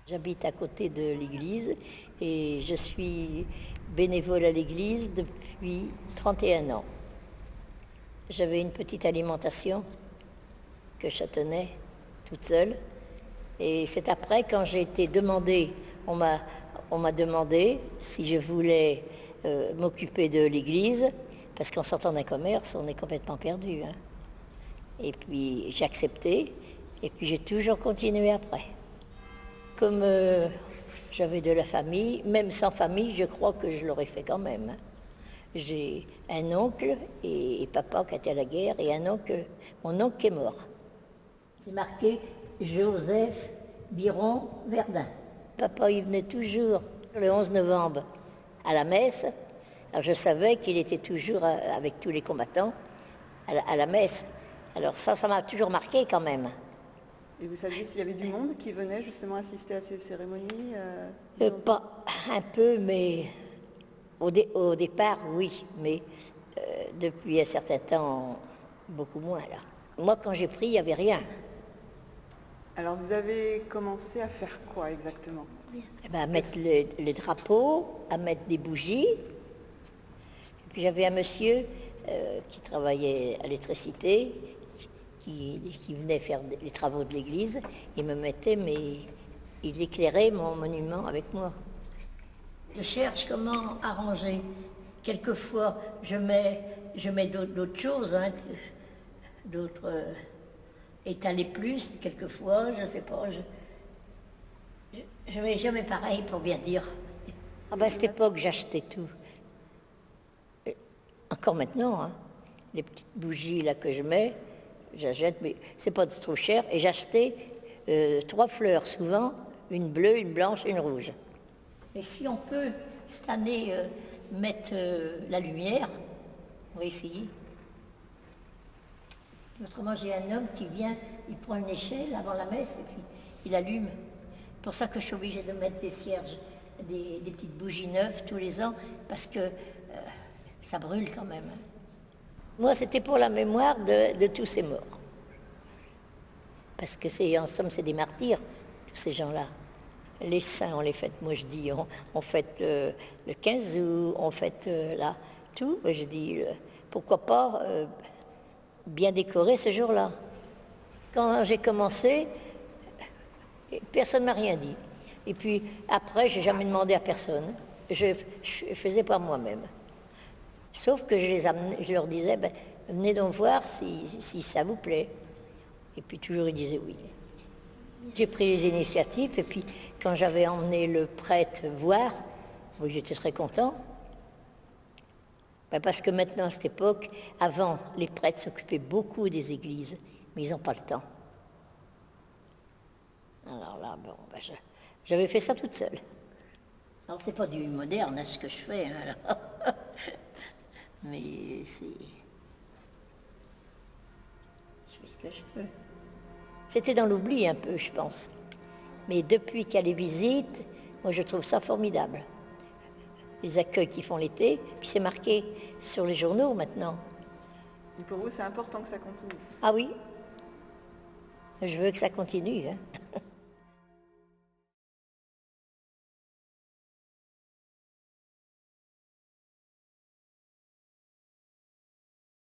J'habite à côté de l'église et je suis bénévole à l'église depuis 31 ans. J'avais une petite alimentation que je tenais toute seule. Et c'est après, quand j'ai été demandée, on m'a demandé si je voulais m'occuper de l'église, parce qu'en sortant d'un commerce, on est complètement perdu. Hein. Et puis j'ai accepté, et puis j'ai toujours continué après. Comme j'avais de la famille, même sans famille, je crois que je l'aurais fait quand même. J'ai un oncle et papa qui était à la guerre, et mon oncle qui est mort. C'est marqué Joseph Biron Verdun. Papa, il venait toujours le 11 novembre à la messe. Alors je savais qu'il était toujours avec tous les combattants à la messe. Alors ça m'a toujours marqué quand même. Et vous saviez s'il y avait du monde qui venait justement assister à ces cérémonies Pas un peu, mais au départ, oui. Mais depuis un certain temps, beaucoup moins là. Moi, quand j'ai pris, il n'y avait rien. Alors vous avez commencé à faire quoi exactement? À mettre les drapeaux, à mettre des bougies. Et puis j'avais un monsieur qui travaillait à l'électricité, qui venait faire les travaux de l'église. Il me mettait, il éclairait mon monument avec moi. Je cherche comment arranger. Quelquefois, je mets d'autres choses, hein, d'autres étaler plus, quelquefois, je ne sais pas. Je ne mets jamais pareil pour bien dire. À cette époque, j'achetais tout. Encore maintenant, hein, les petites bougies là que je mets, j'achète, mais c'est pas trop cher. Et j'achetais 3 fleurs, souvent, une bleue, une blanche et une rouge. Et si on peut, cette année, mettre la lumière, on va essayer. Autrement, j'ai un homme qui vient, il prend une échelle avant la messe et puis il allume. C'est pour ça que je suis obligée de mettre des cierges, des petites bougies neuves tous les ans, parce que ça brûle quand même. Moi, c'était pour la mémoire de tous ces morts. Parce que en somme, c'est des martyrs, tous ces gens-là. Les saints, on les fête, moi je dis, on fête le 15 août, on fête là, tout. Je dis, pourquoi pas bien décorer ce jour-là. Quand j'ai commencé, personne ne m'a rien dit. Et puis après, je n'ai jamais demandé à personne. Je faisais par moi-même. Sauf que je leur disais, venez donc voir si ça vous plaît. Et puis toujours ils disaient oui. J'ai pris les initiatives et puis quand j'avais emmené le prêtre voir, oui, j'étais très content. Parce que maintenant, à cette époque, avant, les prêtres s'occupaient beaucoup des églises, mais ils n'ont pas le temps. Alors là, j'avais fait ça toute seule. Alors, c'est pas du moderne, hein, ce que je fais, hein, mais c'est... Je fais ce que je peux. C'était dans l'oubli un peu, je pense. Mais depuis qu'il y a les visites, moi, je trouve ça formidable. Les accueils qu'ils font l'été, puis c'est marqué sur les journaux maintenant. Et pour vous, c'est important que ça continue? Ah oui, je veux que ça continue. Hein.